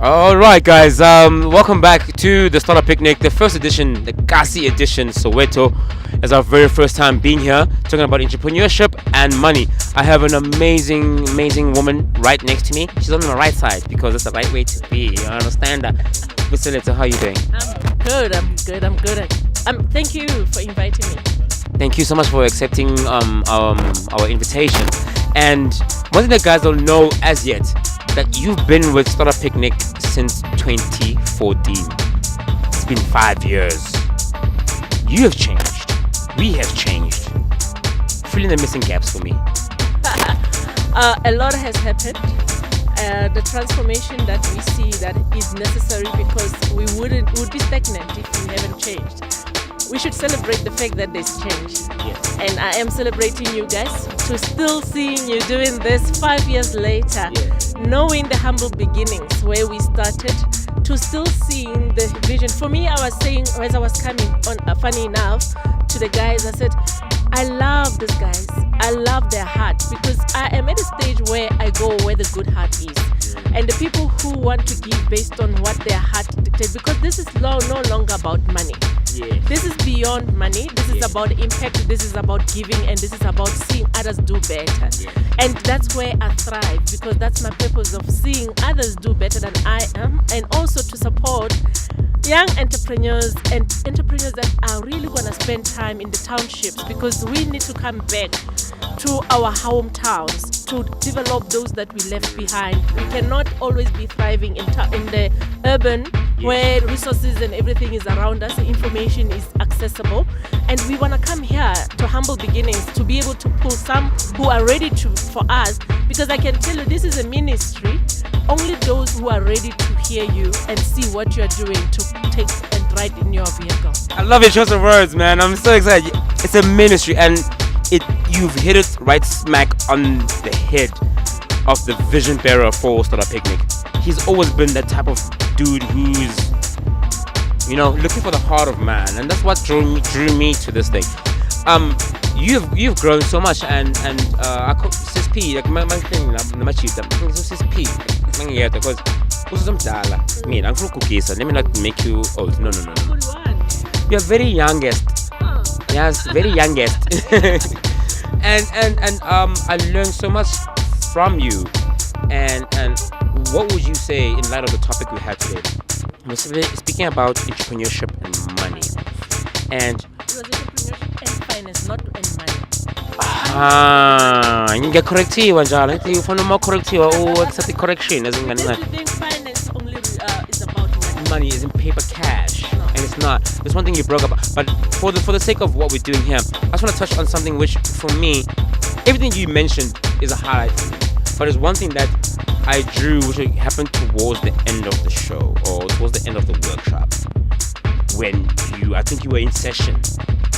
All right, guys. Welcome back to the Startup Picnic, the first edition, the Kasi edition, Soweto. It's our very first time being here, talking about entrepreneurship and money. I have an amazing, amazing woman right next to me. She's on my right side because it's the right way to be. You understand that? Puseletso, how are you doing? I'm good. Thank you for inviting me. Thank you so much for accepting our invitation. And one thing that guys don't know as yet, that you've been with Startup Picnic since 2014. It's been 5 years. You have changed. We have changed. Fill in the missing gaps for me. A lot has happened. The transformation that we see that is necessary because we would be stagnant if we haven't changed. We should celebrate the fact that there's change. Yes. And I am celebrating you guys to still seeing you doing this 5 years later, knowing the humble beginnings where we started, to still seeing the vision. For me, I was saying as I was coming on, funny enough, to the guys, I said, I love these guys. I love their heart because I am at a stage where I go where the good heart is. And the people who want to give based on what their heart dictates, because this is no longer about money. This is beyond money. This is about impact. This is about giving, and this is about seeing others do better. And that's where I thrive because that's my purpose of seeing others do better than I am, and also to support young entrepreneurs and entrepreneurs that are really going to spend time in the townships because we need to come back to our hometowns to develop those that we left behind. We cannot always be thriving in the urban where resources and everything is around us, information is accessible, and we want to come here to humble beginnings to be able to pull some who are ready for us, because I can tell you this is a ministry. Only those who are ready to hear you and see what you are doing to take and ride in your vehicle. I love your choice of words, man. I'm so excited. It's a ministry, and you've hit it right smack on the head of the vision bearer for Startup Picnic. He's always been that type of dude who's, looking for the heart of man, and that's what drew me to this thing. You've grown so much, and I call Sis P, like my thing, my chief, Sis P, because let me not make you old. No. You're very youngest. Yes, very youngest. and I learned so much from you. And what would you say in light of the topic we had today? We're speaking about entrepreneurship and money. And it was entrepreneurship and finance, not in money. You get corrective, you find more corrective or accept the correction. Do you think finance only is about money? Money is in paper cash, and it's not. There's one thing you broke up, but for the sake of what we're doing here, I just want to touch on something which, for me, everything you mentioned is a highlight for me. But there's one thing that I drew, which happened towards the end of the show, or towards the end of the workshop, when I think you were in session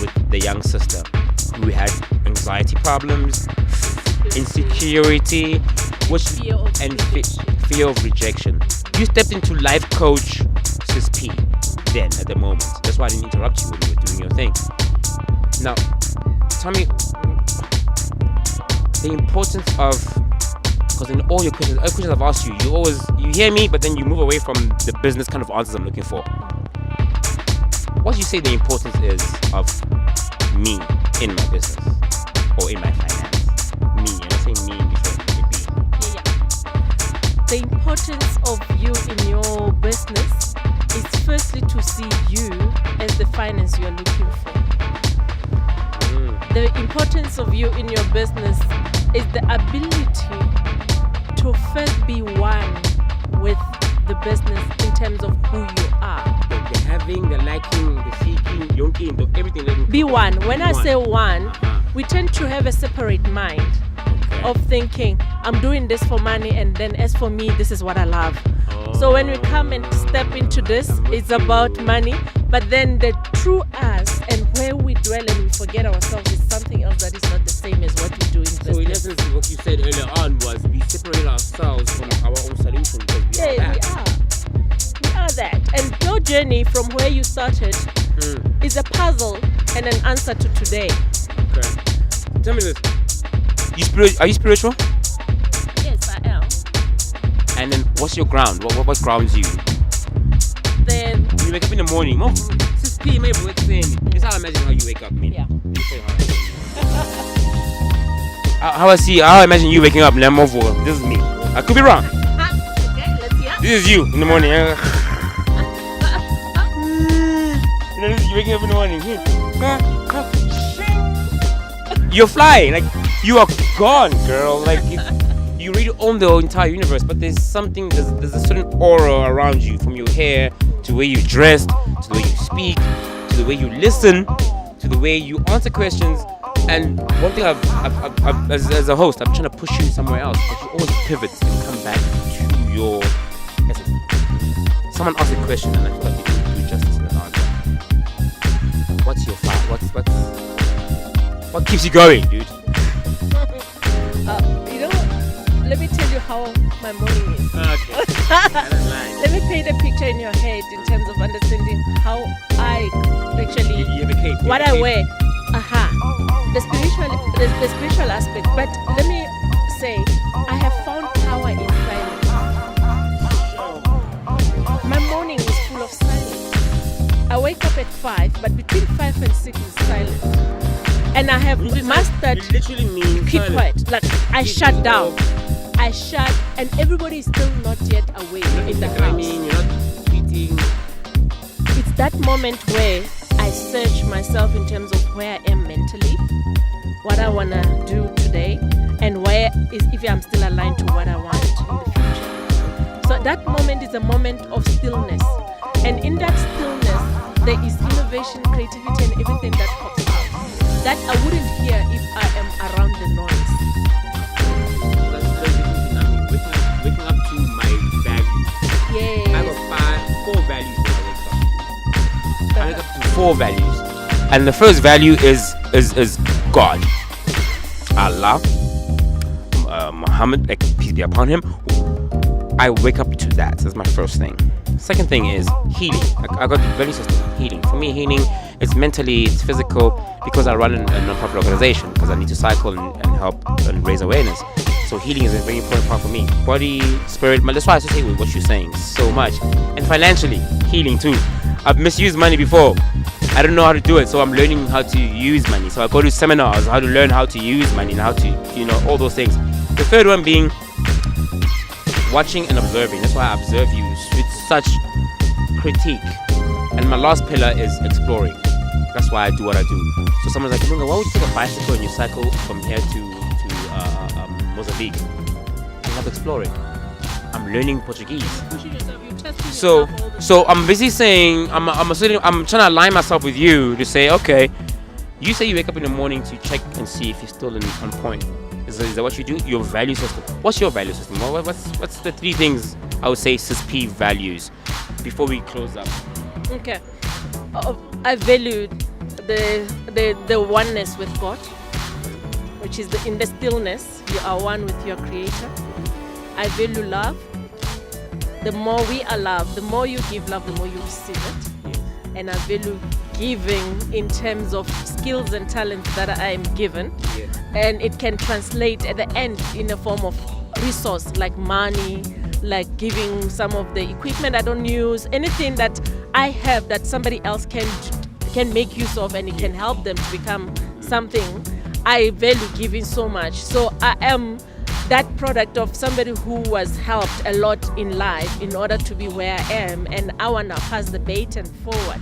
with the young sister who had anxiety problems, insecurity, fear of rejection. You stepped into life coach Sis P then at the moment. That's why I didn't interrupt you when you were doing your thing. Now, tell me the importance of, because in all questions I've asked you, you hear me, but then you move away from the business kind of answers I'm looking for. What do you say the importance is of me in my business or in my finance? Me, I'm saying me because it be. The importance of you in your business is firstly to see you as the finance you are looking for. The importance of you in your business is the ability to first be one with the business in terms of who you are. The having, the liking, the seeking, everything. Be one. When I say one, we tend to have a separate mind of thinking, I'm doing this for money, and then as for me, this is what I love. So when we come and step into this, it's about money, but then the true us and where we dwell and we forget ourselves is something else that is not the same as what we do in business. So in essence, what you said earlier on was we separate ourselves from our own solution because we are that. And your journey from where you started is a puzzle and an answer to today. Okay. Tell me this. Are you spiritual? Yes, I am. And then What's your ground? What grounds you? Then You wake up in the morning. Oh, Sis P, maybe what's saying? This is how I imagine how you wake up, man. yeah. How I imagine you waking up. This is me. I could be wrong. Okay, let's hear. This is you in the morning. This is you waking up in the morning. You're flying. Like, you are gone, girl. Like, you really own the entire universe. But there's a certain aura around you, from your hair to the way you dress, to the way you speak, to the way you listen, to the way you answer questions. And one thing I've as a host, I'm trying to push you somewhere else, but you always pivot and come back to your essence. Someone asked a question and I feel like you didn't do justice to the answer. What's your fight? What keeps you going, dude? Let me tell you how my morning is. Okay. Let me paint a picture in your head in terms of understanding how I actually You have a cape. what I wear. The spiritual aspect. But let me say, I have found power in silence. My morning is full of silence. I wake up at 5, but between 5 and 6 is silent. And I have mastered It literally means keep silence. quiet. Like I shut down. I shut, and everybody is still not yet awake in the house. You're not tweeting. It's that moment where I search myself in terms of where I am mentally, what I want to do today, and where is if I'm still aligned to what I want in the future. So that moment is a moment of stillness. And in that stillness, there is innovation, creativity, and everything that pops out that I wouldn't hear if I am around the noise. That's very different dynamic. Waking up to my values. Yes. I have 4 values when I wake up. I wake up to 4 values. And the first value is God. Allah. Muhammad, like peace be upon him. I wake up to that. That's my first thing. Second thing is healing. I got the value system healing. For me, healing is mentally, it's physical, because I run a non-profit organization, because I need to cycle and help and raise awareness. So healing is a very important part for me. Body, spirit, that's why I associate with what you're saying so much. And financially, healing too. I've misused money before. I don't know how to do it, so I'm learning how to use money. So I go to seminars, how to learn how to use money and how to, all those things. The third one being watching and observing. That's why I observe you with such critique. And my last pillar is exploring. That's why I do what I do. So someone's like, Lunga, why would you take a bicycle and you cycle from here to Mozambique? I'm not exploring. I'm learning Portuguese. So I'm busy saying, I'm trying to align myself with you to say, okay, you say you wake up in the morning to check and see if you're still on point. Is that what you do? Your value system. What's your value system? What's the 3 things I would say Sis P values before we close up? Okay. I value the oneness with God, which is in the stillness. You are one with your Creator. I value love. The more we are loved, the more you give love, the more you receive it. Yes. And I value giving in terms of skills and talents that I am given. Yes. And it can translate at the end in a form of resource like money, like giving some of the equipment I don't use, anything that I have that somebody else can make use of, and it can help them to become something. I value giving so much. So I am that product of somebody who was helped a lot in life in order to be where I am, and I want to pass the baton forward.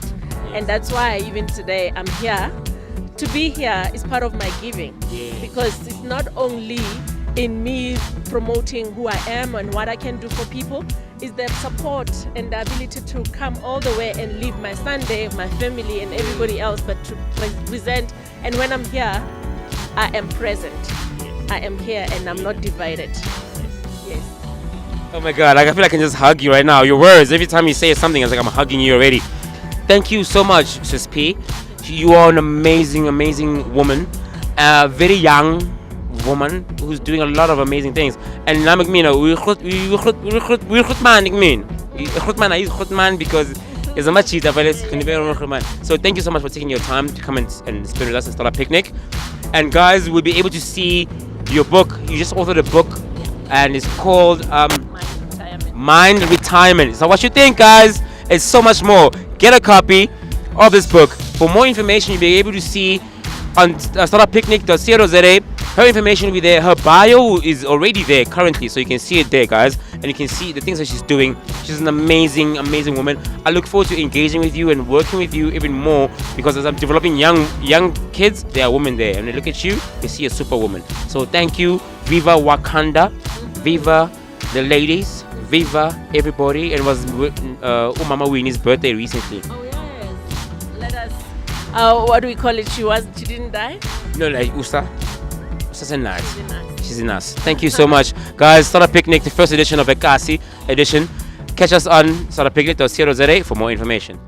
And that's why even today I'm here. To be here is part of my giving, because it's not only in me promoting who I am and what I can do for people, is the support and the ability to come all the way and leave my Sunday, my family and everybody else, but to present. And when I'm here, I am present. I am here and I'm not divided. Yes. Oh my God, I feel like I can just hug you right now. Your words, every time you say something, it's like I'm hugging you already. Thank you so much, Sis P. You are an amazing, amazing woman. A very young woman who's doing a lot of amazing things. And now I mean, we're because it's a much easier. So thank you so much for taking your time to come and spend with us and start a picnic. And guys, we'll be able to see your book. You just authored a book, and it's called Mind Retirement. So what you think, guys? It's so much more. Get a copy of this book. For more information, you'll be able to see on startuppicnic.co.za. Her information will be there. Her bio is already there currently, so you can see it there, guys. And you can see the things that she's doing. She's an amazing, amazing woman. I look forward to engaging with you and working with you even more, because as I'm developing young kids, there are women there. And they look at you, they see a superwoman. So thank you. Viva Wakanda. Viva the ladies. Viva everybody. And it was Umama Winnie's birthday recently. Oh yes. Let us. What do we call it? She didn't die. No, like Usa. Usa's in us. She's in us. Thank you so much, guys. Startup Picnic, the first edition of Ekasi edition. Catch us on startuppicnic.co.za for more information.